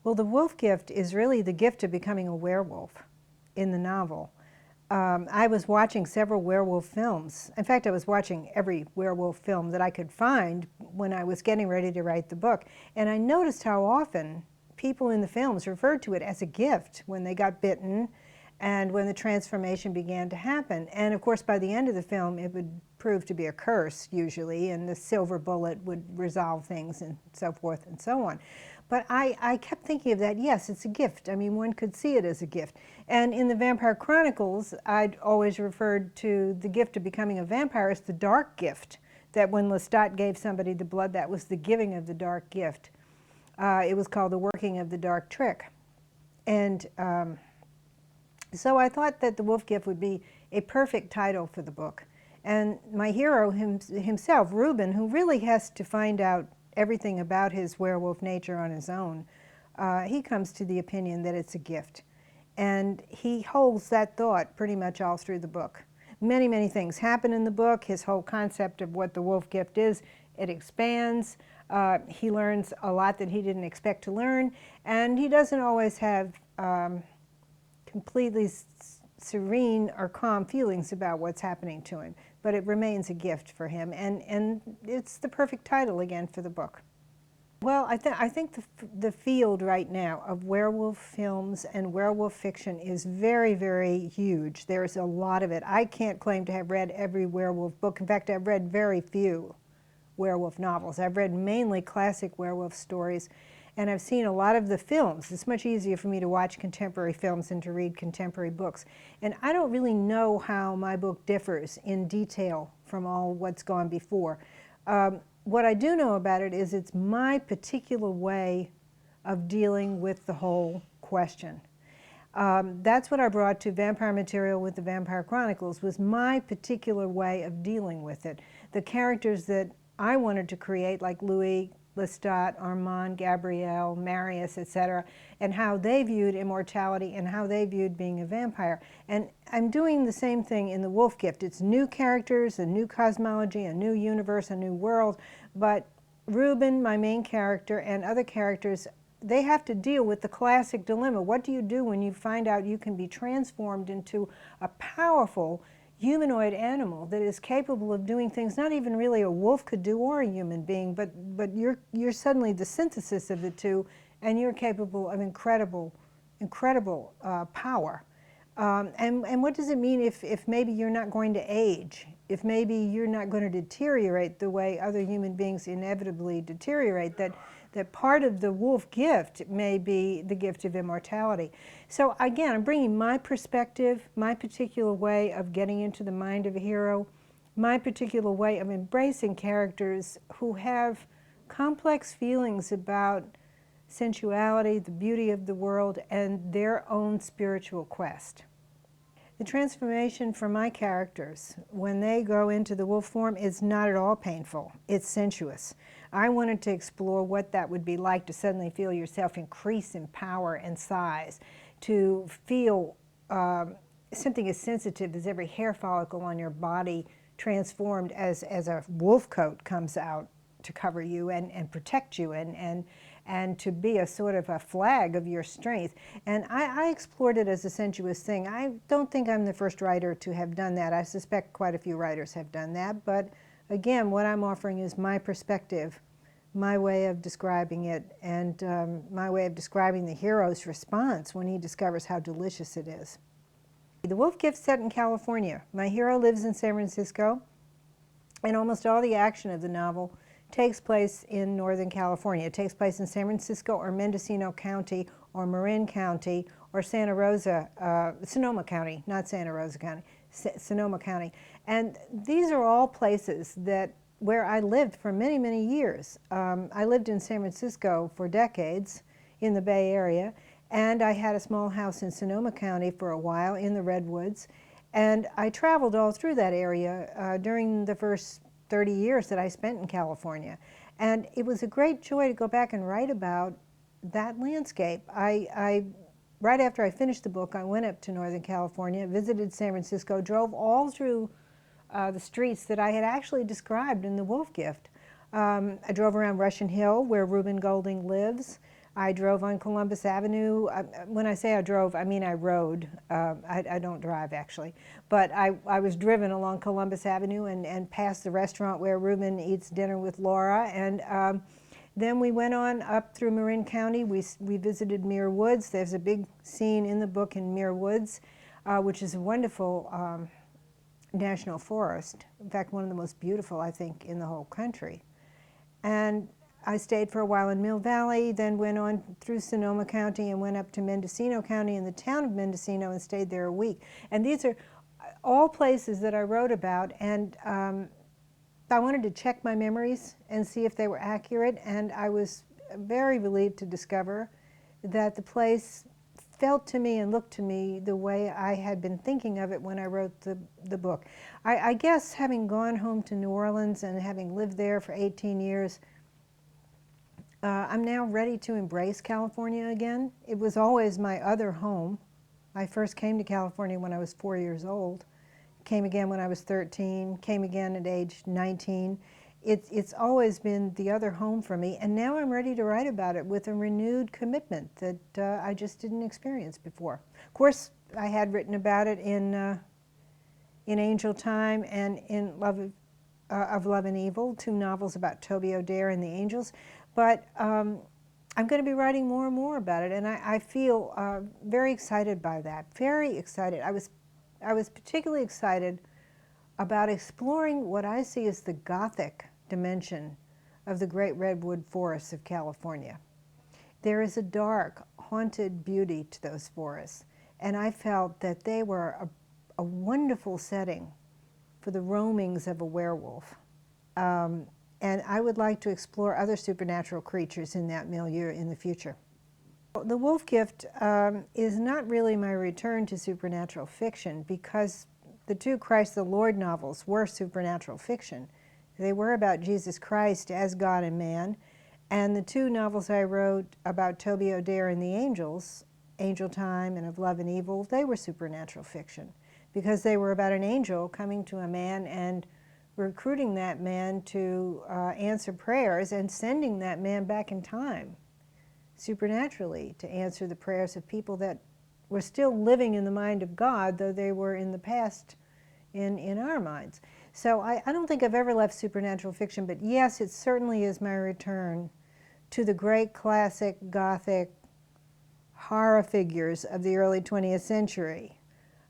Well, the wolf gift is really the gift of becoming a werewolf in the novel. I was watching several werewolf films. In fact, I was watching every werewolf film that I could find when I was getting ready to write the book. And I noticed how often people in the films referred to it as a gift when they got bitten and when the transformation began to happen. And of course, by the end of the film, it would prove to be a curse, usually, and the silver bullet would resolve things and so forth and so on. But I kept thinking of that, yes, it's a gift. I mean, one could see it as a gift. And in the Vampire Chronicles, I'd always referred to the gift of becoming a vampire as the dark gift, that when Lestat gave somebody the blood, that was the giving of the dark gift. It was called the working of the dark trick. And so I thought that the wolf gift would be a perfect title for the book. And my hero himself, Reuben, who really has to find out everything about his werewolf nature on his own, he comes to the opinion that it's a gift. And he holds that thought pretty much all through the book. Many, many things happen in the book. His whole concept of what the wolf gift is, it expands. He learns a lot that he didn't expect to learn, and he doesn't always have completely serene or calm feelings about what's happening to him, but it remains a gift for him, and it's the perfect title again for the book. Well, I think the field right now of werewolf films and werewolf fiction is very, very huge. There's a lot of it. I can't claim to have read every werewolf book. In fact, I've read very few werewolf novels. I've read mainly classic werewolf stories, and I've seen a lot of the films. It's much easier for me to watch contemporary films than to read contemporary books. And I don't really know how my book differs in detail from all what's gone before. What I do know about it is it's my particular way of dealing with the whole question. That's what I brought to Vampire Material with the Vampire Chronicles, was my particular way of dealing with it. The characters that I wanted to create, like Louis, Lestat, Armand, Gabrielle, Marius, etc., and how they viewed immortality and how they viewed being a vampire. And I'm doing the same thing in The Wolf Gift. It's new characters, a new cosmology, a new universe, a new world, but Reuben, my main character, and other characters, they have to deal with the classic dilemma. What do you do when you find out you can be transformed into a powerful humanoid animal that is capable of doing things not even really a wolf could do or a human being, but you're suddenly the synthesis of the two, and you're capable of incredible power. And what does it mean if maybe you're not going to age, if maybe you're not going to deteriorate the way other human beings inevitably deteriorate, that part of the wolf gift may be the gift of immortality. So again, I'm bringing my perspective, my particular way of getting into the mind of a hero, my particular way of embracing characters who have complex feelings about sensuality, the beauty of the world, and their own spiritual quest. The transformation for my characters, when they go into the wolf form, is not at all painful. It's sensuous. I wanted to explore what that would be like to suddenly feel yourself increase in power and size, to feel something as sensitive as every hair follicle on your body transformed as a wolf coat comes out to cover you and protect you and to be a sort of a flag of your strength. And I explored it as a sensuous thing. I don't think I'm the first writer to have done that. I suspect quite a few writers have done that, but again, what I'm offering is my perspective, my way of describing it, and my way of describing the hero's response when he discovers how delicious it is. The Wolf Gift's set in California. My hero lives in San Francisco, and almost all the action of the novel takes place in Northern California. It takes place in San Francisco or Mendocino County or Marin County or Santa Rosa, Sonoma County, not Santa Rosa County, Sonoma County. And these are all places where I lived for many, many years. I lived in San Francisco for decades in the Bay Area, and I had a small house in Sonoma County for a while in the Redwoods. And I traveled all through that area during the first 30 years that I spent in California. And it was a great joy to go back and write about that landscape. Right after I finished the book, I went up to Northern California, visited San Francisco, drove all through the streets that I had actually described in The Wolf Gift. I drove around Russian Hill, where Reuben Golding lives. I drove on Columbus Avenue. When I say I drove, I mean I rode. I don't drive, actually. But I was driven along Columbus Avenue and past the restaurant where Reuben eats dinner with Laura. And then we went on up through Marin County. We visited Muir Woods. There's a big scene in the book in Muir Woods, which is a wonderful national forest. In fact, one of the most beautiful, I think, in the whole country. And I stayed for a while in Mill Valley, then went on through Sonoma County and went up to Mendocino County in the town of Mendocino and stayed there a week. And these are all places that I wrote about, and I wanted to check my memories and see if they were accurate, and I was very relieved to discover that the place felt to me and looked to me the way I had been thinking of it when I wrote the book. I guess having gone home to New Orleans and having lived there for 18 years, I'm now ready to embrace California again. It was always my other home. I first came to California when I was 4 years old, came again when I was 13, came again at age 19. It's always been the other home for me, and now I'm ready to write about it with a renewed commitment that I just didn't experience before. Of course, I had written about it in Angel Time and in of Love and Evil, 2 novels about Toby O'Dare and the Angels, but I'm going to be writing more and more about it, and I feel very excited by that, very excited. I was particularly excited about exploring what I see as the Gothic dimension of the great redwood forests of California. There is a dark, haunted beauty to those forests, and I felt that they were a wonderful setting for the roamings of a werewolf. And I would like to explore other supernatural creatures in that milieu in the future. The Wolf Gift is not really my return to supernatural fiction, because the 2 Christ the Lord novels were supernatural fiction. They were about Jesus Christ as God and man, and the 2 novels I wrote about Toby O'Dare and the Angels, Angel Time and Of Love and Evil, they were supernatural fiction, because they were about an angel coming to a man and recruiting that man to answer prayers and sending that man back in time supernaturally to answer the prayers of people that were still living in the mind of God, though they were in the past in our minds. So I don't think I've ever left supernatural fiction, but yes, it certainly is my return to the great classic Gothic horror figures of the early 20th century,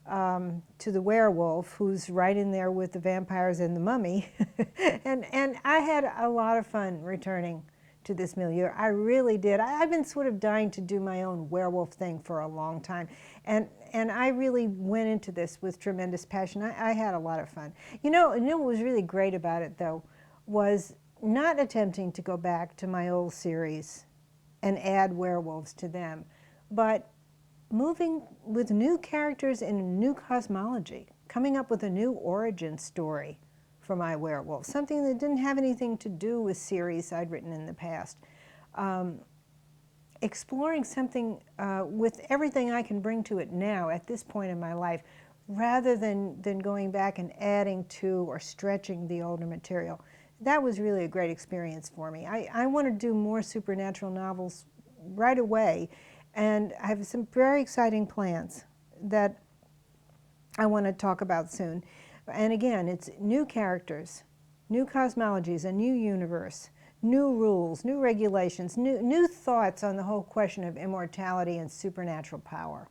to the werewolf, who's right in there with the vampires and the mummy. and I had a lot of fun returning to this milieu. I really did. I've been sort of dying to do my own werewolf thing for a long time, and I really went into this with tremendous passion. I had a lot of fun. You know what was really great about it, though, was not attempting to go back to my old series and add werewolves to them, but moving with new characters in a new cosmology, coming up with a new origin story for my werewolf, something that didn't have anything to do with series I'd written in the past. Exploring something with everything I can bring to it now at this point in my life, rather than going back and adding to or stretching the older material. That was really a great experience for me. I want to do more supernatural novels right away, and I have some very exciting plans that I want to talk about soon. And again, it's new characters, new cosmologies, a new universe, new rules, new regulations, new thoughts on the whole question of immortality and supernatural power.